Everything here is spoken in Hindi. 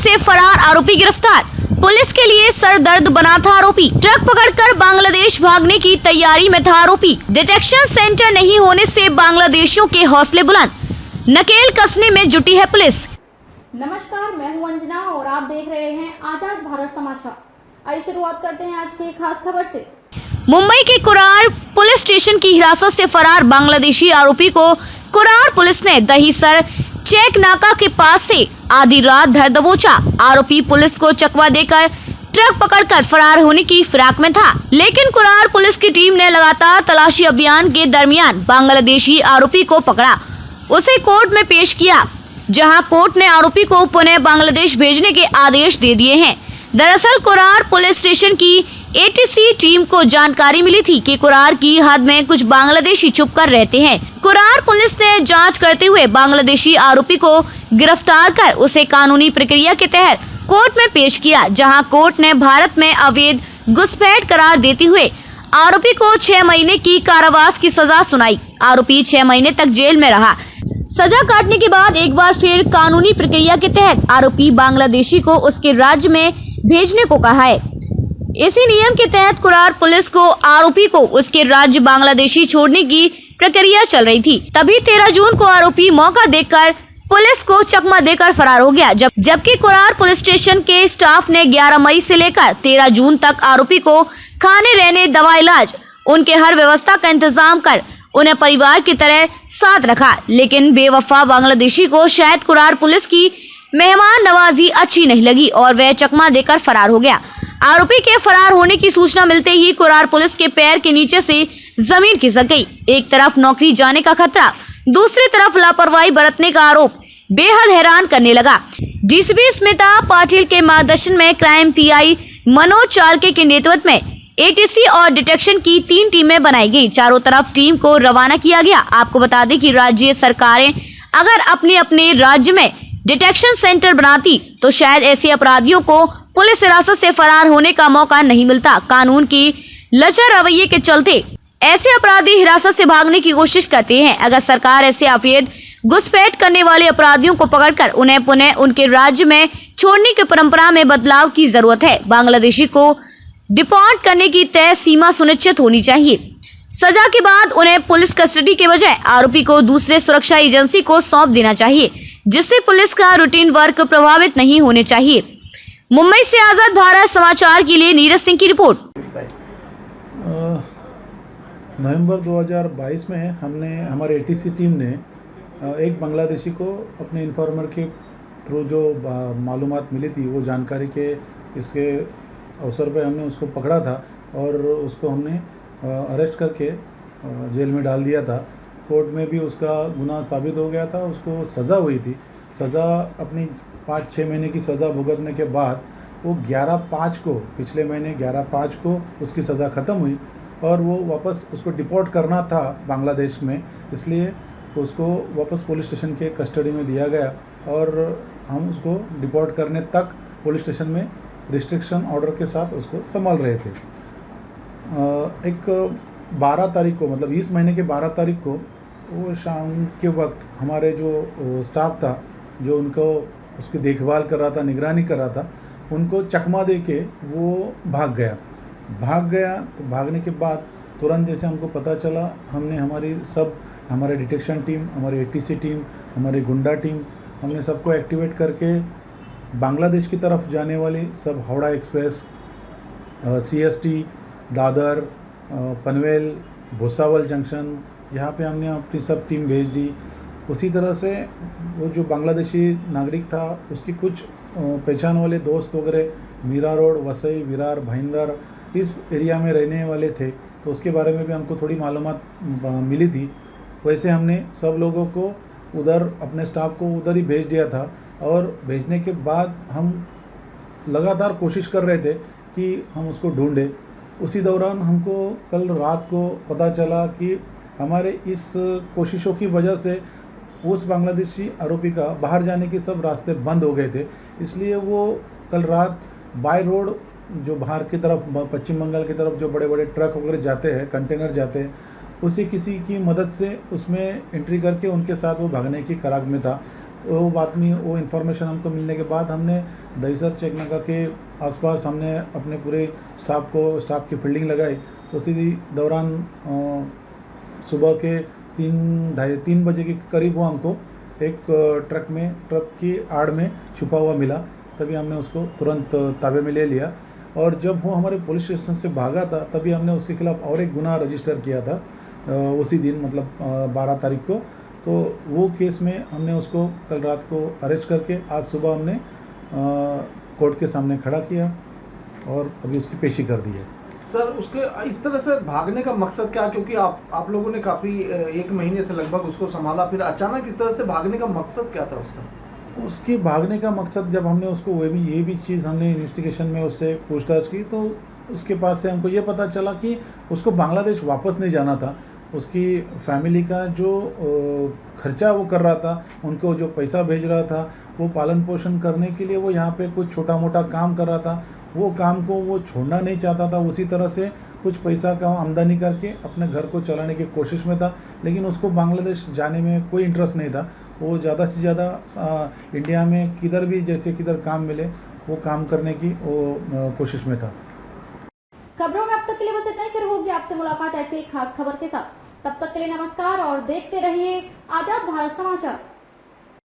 से फरार आरोपी गिरफ्तार। पुलिस के लिए सर दर्द बना था आरोपी। ट्रक पकड़कर बांग्लादेश भागने की तैयारी में था आरोपी। डिटेक्शन सेंटर नहीं होने से बांग्लादेशियों के हौसले बुलंद। नकेल कसने में जुटी है पुलिस। नमस्कार, मैं हूं अंजना और आप देख रहे हैं आजाद भारत समाचार। आइए शुरुआत करते हैं आज की खास खबर से। मुंबई के कुरार पुलिस स्टेशन की हिरासत से फरार बांग्लादेशी आरोपी को कुरार पुलिस ने दहीसर चेक नाका के पास से आधी रात धर दबोचा। आरोपी पुलिस को चकमा देकर ट्रक पकड़कर फरार होने की फिराक में था, लेकिन कुरार पुलिस की टीम ने लगातार तलाशी अभियान के दरमियान बांग्लादेशी आरोपी को पकड़ा, उसे कोर्ट में पेश किया, जहां कोर्ट ने आरोपी को पुनः बांग्लादेश भेजने के आदेश दे दिए हैं। दरअसल कुरार पुलिस स्टेशन की एटीसी टीम को जानकारी मिली थी कि कुरार की हद में कुछ बांग्लादेशी छुप कर रहते हैं। कुरार पुलिस ने जांच करते हुए बांग्लादेशी आरोपी को गिरफ्तार कर उसे कानूनी प्रक्रिया के तहत कोर्ट में पेश किया, जहां कोर्ट ने भारत में अवैध घुसपैठ करार देते हुए आरोपी को 6 महीने की कारावास की सजा सुनाई। आरोपी 6 महीने तक जेल में रहा। सजा काटने के बाद एक बार फिर कानूनी प्रक्रिया के तहत आरोपी बांग्लादेशी को उसके राज्य में भेजने को कहा है। इसी नियम के तहत कुरार पुलिस को आरोपी को उसके राज्य बांग्लादेशी छोड़ने की प्रक्रिया चल रही थी। तभी 13 जून को आरोपी मौका देखकर पुलिस को चकमा देकर फरार हो गया, जबकि कुरार पुलिस स्टेशन के स्टाफ ने 11 मई से लेकर 13 जून तक आरोपी को खाने, रहने, दवा, इलाज, उनके हर व्यवस्था का इंतजाम कर उन्हें परिवार की तरह साथ रखा। लेकिन बेवफा बांग्लादेशी को शायद कुरार पुलिस की मेहमान नवाजी अच्छी नहीं लगी और वह चकमा देकर फरार हो गया। आरोपी के फरार होने की सूचना मिलते ही कुरार पुलिस के पैर के नीचे से जमीन खिसक गई। एक तरफ नौकरी जाने का खतरा, दूसरी तरफ लापरवाही बरतने का आरोप बेहद हैरान करने लगा। डीसीपी स्मिता पाटिल के मार्गदर्शन में क्राइम पीआई मनोज चालके के नेतृत्व में एटीसी और डिटेक्शन की 3 टीमें बनाई गई। चारों तरफ टीम को रवाना किया गया। आपको बता दें कि राज्य सरकारें अगर अपने अपने राज्य में डिटेक्शन सेंटर बनाती तो शायद ऐसे अपराधियों को पुलिस हिरासत से फरार होने का मौका नहीं मिलता। कानून की लचर रवैये के चलते ऐसे अपराधी हिरासत से भागने की कोशिश करते हैं। अगर सरकार ऐसे अवैध घुसपैठ करने वाले अपराधियों को पकड़कर उन्हें पुनः उनके राज्य में छोड़ने की परंपरा में बदलाव की जरूरत है। बांग्लादेशी को डिपोर्ट करने की तय सीमा सुनिश्चित होनी चाहिए। सजा के बाद उन्हें पुलिस कस्टडी के बजाय आरोपी को दूसरे सुरक्षा एजेंसी को सौंप देना चाहिए, जिससे पुलिस का रूटीन वर्क प्रभावित नहीं होने चाहिए। मुंबई से आजाद भारत समाचार के लिए नीरज सिंह की रिपोर्ट। नवंबर 2022 में हमारे एटीसी टीम ने एक बांग्लादेशी को अपने इन्फॉर्मर के थ्रू जो मालूमात मिली थी, वो जानकारी के इसके अवसर पे हमने उसको पकड़ा था और उसको हमने अरेस्ट करके जेल में डाल दिया था। कोर्ट में भी उसका गुनाह साबित हो गया था, उसको सज़ा हुई थी। सज़ा अपनी 5-6 महीने की सज़ा भुगतने के बाद वो 11/5 को, पिछले महीने 11/5 को उसकी सज़ा ख़त्म हुई और वो वापस उसको डिपोर्ट करना था बांग्लादेश में, इसलिए उसको वापस पुलिस स्टेशन के कस्टडी में दिया गया और हम उसको डिपोर्ट करने तक पुलिस स्टेशन में रिस्ट्रिक्शन ऑर्डर के साथ उसको संभाल रहे थे। एक 12 तारीख को, मतलब इस महीने के 12 तारीख को वो शाम के वक्त हमारे जो स्टाफ था, जो उनको उसकी देखभाल कर रहा था, निगरानी कर रहा था, उनको चकमा दे के वो भाग गया। तो भागने के बाद तुरंत जैसे हमको पता चला, हमने हमारे डिटेक्शन टीम, हमारी एटीसी टीम, हमारी गुंडा टीम, हमने सबको एक्टिवेट करके बांग्लादेश की तरफ जाने वाली सब Howrah express, CST, Dadar, Panvel, Bhusawal junction, यहाँ पे हमने अपनी सब टीम भेज दी। उसी तरह से वो जो बांग्लादेशी नागरिक था, उसकी कुछ पहचान वाले दोस्त वगैरह मीरा रोड, वसई, विरार, भाईंदर इस एरिया में रहने वाले थे, तो उसके बारे में भी हमको थोड़ी मालूमात मिली थी। वैसे हमने सब लोगों को उधर, अपने स्टाफ को उधर ही भेज दिया था और भेजने के बाद हम लगातार कोशिश कर रहे थे कि हम उसको ढूंढें। उसी दौरान हमको कल रात को पता चला कि हमारे इस कोशिशों की वजह से उस बांग्लादेशी आरोपी का बाहर जाने के सब रास्ते बंद हो गए थे, इसलिए वो कल रात बाय रोड जो बाहर की तरफ, पश्चिम बंगाल की तरफ जो बड़े बड़े ट्रक वगैरह जाते हैं, कंटेनर जाते हैं, उसी किसी की मदद से उसमें एंट्री करके उनके साथ वो भागने की करार में था। वो बात में वो इन्फॉर्मेशन हमको मिलने के बाद हमने दहीसर चेक नाका के आसपास हमने अपने पूरे स्टाफ की फील्डिंग लगाई। उसी दौरान सुबह के 3 बजे के करीब वो हमको एक ट्रक की आड़ में छुपा हुआ मिला। तभी हमने उसको तुरंत ताबे में ले लिया और जब वो हमारे पुलिस स्टेशन से भागा था तभी हमने उसके खिलाफ़ और एक गुनाह रजिस्टर किया था उसी दिन, मतलब 12 तारीख को। तो वो केस में हमने उसको कल रात को अरेस्ट करके आज सुबह हमने कोर्ट के सामने खड़ा किया और अभी उसकी पेशी कर दी है। सर, उसके इस तरह से भागने का मकसद क्या? क्योंकि आप लोगों ने काफ़ी 1 महीने से लगभग उसको संभाला, फिर अचानक इस तरह से भागने का मकसद क्या था उसका? उसके भागने का मकसद, जब हमने उसको ये भी चीज़ हमने इन्वेस्टिगेशन में उससे पूछताछ की तो उसके पास से हमको ये पता चला कि उसको बांग्लादेश वापस नहीं जाना था। उसकी फैमिली का जो खर्चा वो कर रहा था, उनको जो पैसा भेज रहा था, वो पालन पोषण करने के लिए वो यहाँ पे कुछ छोटा मोटा काम कर रहा था। वो काम को वो छोड़ना नहीं चाहता था। उसी तरह से कुछ पैसा का आमदनी करके अपने घर को चलाने की कोशिश में था, लेकिन उसको बांग्लादेश जाने में कोई इंटरेस्ट नहीं था। वो ज़्यादा से ज़्यादा इंडिया में किधर काम मिले वो काम करने की वो कोशिश में था। खबरों में अब तक के लिए बस इतना ही। फिर होगी आपसे मुलाकात ऐसी एक खास खबर के साथ। तब तक के लिए नमस्कार और देखते रहिए आजाद भारत समाचार।